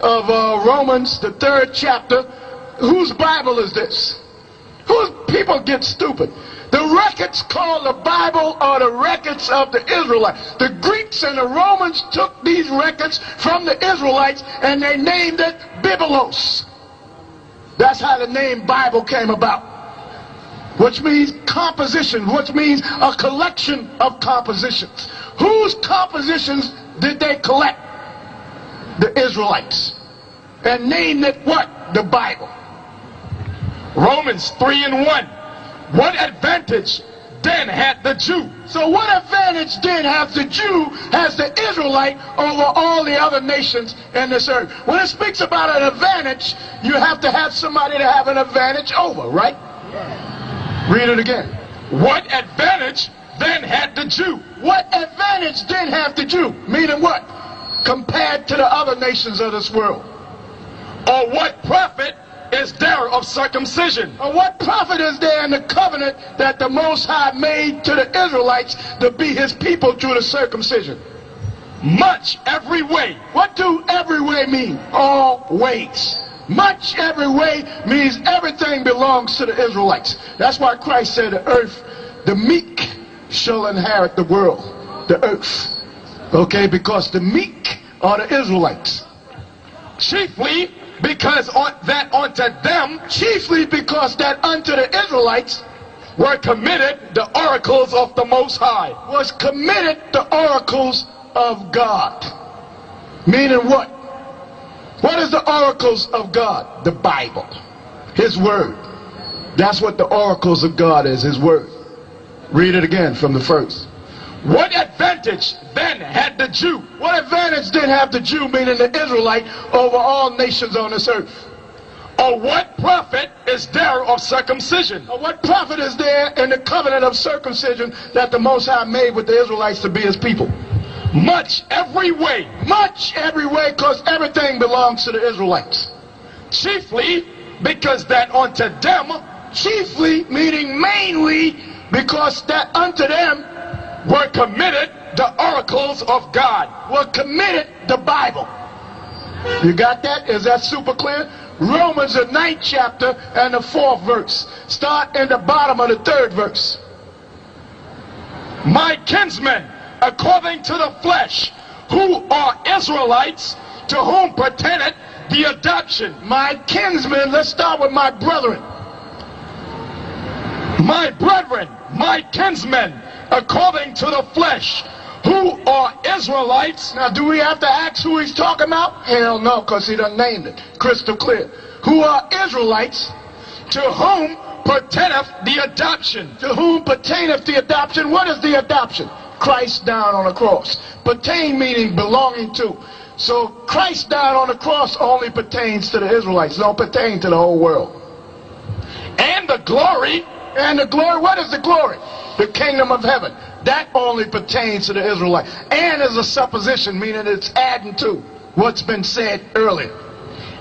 of Romans, the 3rd chapter. Whose Bible is this? Whose people get stupid? The records called the Bible are the records of the Israelites. The Greeks and the Romans took these records from the Israelites and they named it Biblos. That's how the name Bible came about, which means composition, which means a collection of compositions. Whose compositions did they collect? The Israelites. And named it what? The Bible. Romans 3:1. What advantage then had the Jew? So what advantage then has the Jew, has the Israelite over all the other nations in this earth? When it speaks about an advantage, you have to have somebody to have an advantage over, right? Read it again. What advantage then had the Jew? What advantage then have the Jew? Meaning what? Compared to the other nations of this world. Or what profit is there of circumcision? Or what profit is there in the covenant that the Most High made to the Israelites to be his people through the circumcision? Much every way. What do every way mean? All ways. Much every way means everything belongs to the Israelites. That's why Christ said the earth, the meek shall inherit the world, the earth. Okay, because the meek are the Israelites. Chiefly because chiefly because that unto the Israelites were committed the oracles of the Most High. Was committed the oracles of God. Meaning what? What is the oracles of God? The Bible. His word. That's what the oracles of God is, his word. Read it again from the first. What advantage then had the Jew? What advantage then have the Jew, meaning the Israelite, over all nations on this earth? Or what profit is there of circumcision? Or what profit is there in the covenant of circumcision that the Most High made with the Israelites to be his people? Much every way. Much every way, because everything belongs to the Israelites. Chiefly because that unto them, chiefly meaning mainly, because that unto them were committed the oracles of God. Were committed the Bible. You got that? Is that super clear? Romans the 9th chapter and the 4th verse. Start in the bottom of the 3rd verse. My kinsmen, according to the flesh, who are Israelites, to whom pertaineth the adoption. My kinsmen, let's start with my brethren. My brethren, my kinsmen, according to the flesh, who are Israelites. Now, do we have to ask who he's talking about? Hell no, because he done named it. Crystal clear. Who are Israelites, to whom pertaineth the adoption. To whom pertaineth the adoption. What is the adoption? Christ down on the cross. Pertain meaning belonging to. So Christ down on the cross only pertains to the Israelites. Don't pertain to the whole world. And the glory. And the glory, what is the glory? The kingdom of heaven. That only pertains to the Israelites. And is a supposition, meaning it's adding to what's been said earlier.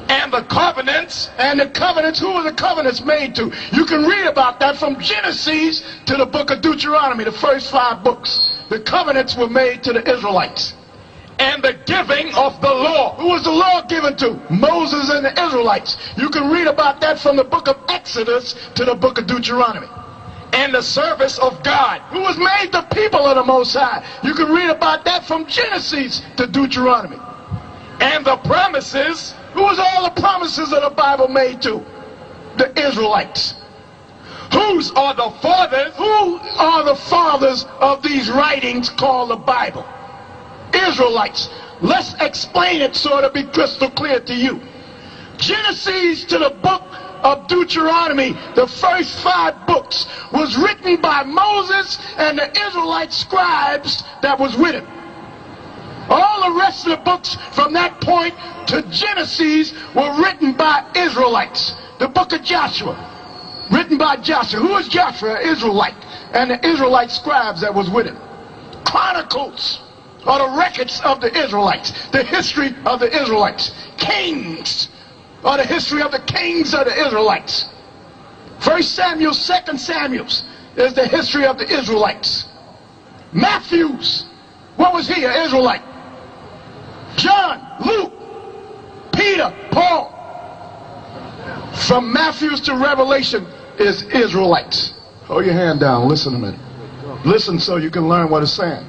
And the covenants. And the covenants, who are the covenants made to? You can read about that from Genesis to the book of Deuteronomy, the first 5 books. The covenants were made to the Israelites. And the giving of the law. Who was the law given to? Moses and the Israelites. You can read about that from the book of Exodus to the book of Deuteronomy. And the service of God. Who was made the people of the Most High. You can read about that from Genesis to Deuteronomy. And the promises. Who was all the promises of the Bible made to? The Israelites. Whose are the fathers? Who are the fathers of these writings called the Bible? Israelites. Let's explain it so it'll be crystal clear to you. Genesis to the book of Deuteronomy, the first 5 books, was written by Moses and the Israelite scribes that was with him. All the rest of the books from that point to Genesis were written by Israelites. The book of Joshua, written by Joshua. Who is Joshua? Israelite. And the Israelite scribes that was with him. Chronicles are the records of the Israelites, the history of the Israelites. Kings are the history of the kings of the Israelites. 1 Samuel, 2 Samuel is the history of the Israelites. Matthews, what was he? An Israelite. John, Luke, Peter, Peter, Paul, from Matthew to Revelation is Israelites. Hold your hand down. Listen a minute. Listen so you can learn what it's saying.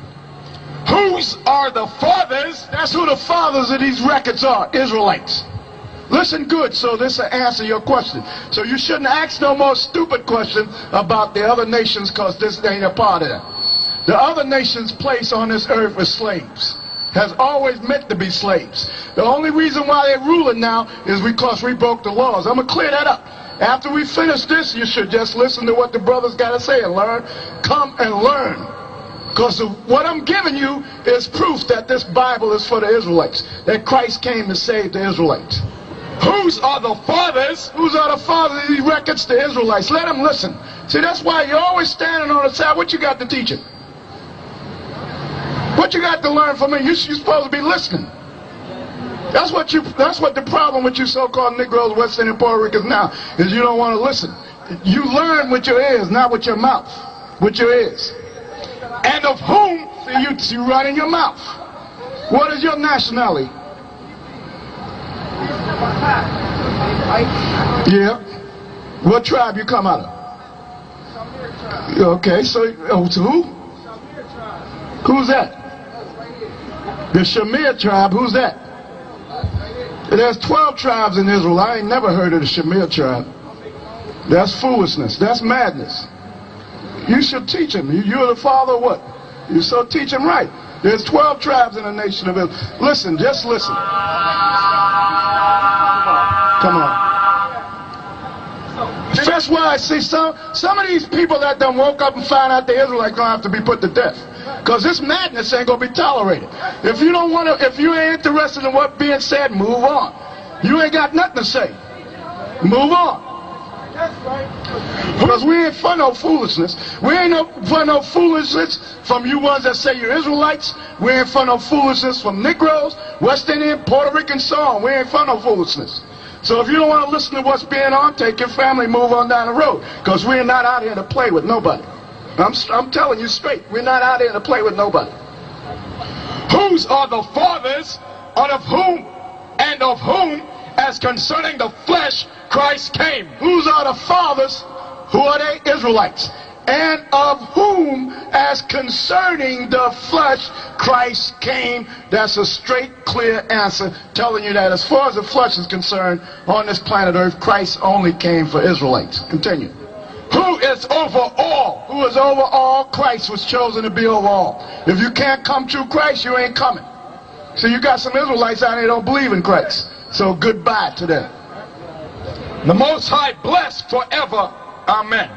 Whose are the fathers? That's who the fathers of these records are, Israelites. Listen good, so this will answer your question. So you shouldn't ask no more stupid question about the other nations, because this ain't a part of that. The other nations' place on this earth is slaves. Has always meant to be slaves. The only reason why they're ruling now is because we broke the laws. I'm going to clear that up. After we finish this, you should just listen to what the brothers got to say and learn. Come and learn. Because what I'm giving you is proof that this Bible is for the Israelites. That Christ came to save the Israelites. Whose are the fathers? Whose are the fathers of these records? The Israelites. Let them listen. See, that's why you're always standing on the side. What you got to teach it? What you got to learn from me? You're supposed to be listening. That's what the problem with you so-called Negroes, West Indian, Puerto Ricans now, is you don't want to listen. You learn with your ears, not with your mouth. With your ears. And of whom? See, you run in your mouth. What is your nationality? Yeah. What tribe you come out of? Okay, so to who? Who's that? The Shamir tribe. Who's that? There's 12 tribes in Israel. I ain't never heard of the Shamir tribe. That's foolishness. That's madness. You should teach him. You're the father of what? You so teach him right. There's 12 tribes in the nation of Israel. Listen, just listen. Come on. That's why I see some of these people that done woke up and found out the Israelites gonna have to be put to death. Because this madness ain't gonna be tolerated. If you don't want to, if you ain't interested in what's being said, move on. You ain't got nothing to say. Move on. Because we ain't for no foolishness. We ain't for no foolishness from you ones that say you're Israelites. We ain't for no foolishness from Negroes, West Indian, Puerto Rican, so on. We ain't for no foolishness. So if you don't want to listen to what's being on, take your family, move on down the road. Because we're not out here to play with nobody. I'm telling you straight, we're not out here to play with nobody. Whose are the fathers, and of whom, as concerning the flesh, Christ came? Whose are the fathers? Who are they? Israelites. And of whom, as concerning the flesh, Christ came. That's a straight, clear answer, telling you that as far as the flesh is concerned, on this planet Earth, Christ only came for Israelites. Continue. Who is over all? Who is over all? Christ was chosen to be over all. If you can't come through Christ, you ain't coming. So you got some Israelites out there that don't believe in Christ. So goodbye to them. The Most High blessed forever. Amen.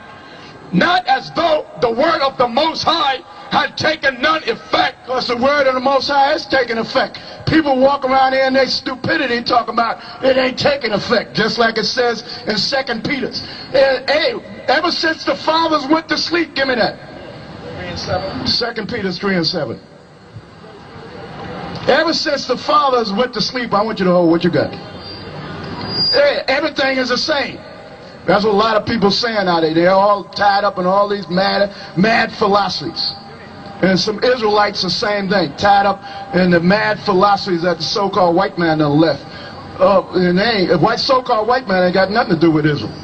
Not as though the word of the Most High had taken none effect. Because the word of the Most High is taking effect. People walk around here and their stupidity talking about it ain't taking effect. Just like it says in 2 Peter. Hey, ever since the fathers went to sleep, give me that. 2 Peter 3 and 7. Ever since the fathers went to sleep, I want you to hold what you got. Hey, everything is the same. That's what a lot of people saying out there. They're all tied up in all these mad philosophies. And some Israelites the same thing, tied up in the mad philosophies that the so-called white man done left. And the so-called white man ain't got nothing to do with Israel.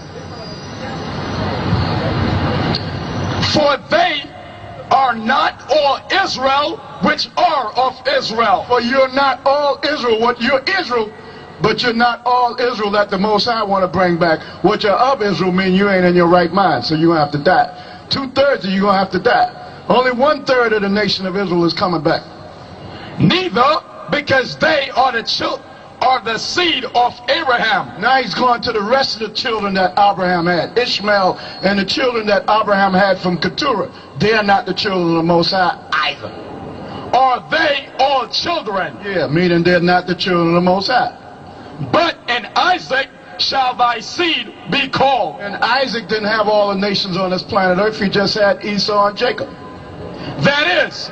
For they are not all Israel which are of Israel. For you're not all Israel. You're Israel, but you're not all Israel that the Most High want to bring back. What you're of Israel mean you ain't in your right mind, so you're going to have to die. 2/3 of you going to have to die. Only 1/3 of the nation of Israel is coming back. Neither, because they are the seed of Abraham. Now he's going to the rest of the children that Abraham had. Ishmael and the children that Abraham had from Keturah. They are not the children of the Most High either. Are they all children? Yeah, meaning they're not the children of the Most High. But in Isaac shall thy seed be called. And Isaac didn't have all the nations on this planet Earth. He just had Esau and Jacob. That is,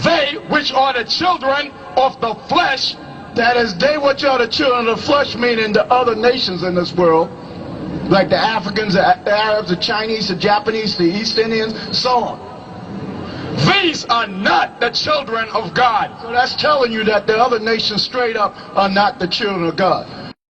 they which are the children of the flesh. That is, they which are the children of the flesh, meaning the other nations in this world, like the Africans, the Arabs, the Chinese, the Japanese, the East Indians, so on. These are not the children of God. So that's telling you that the other nations straight up are not the children of God.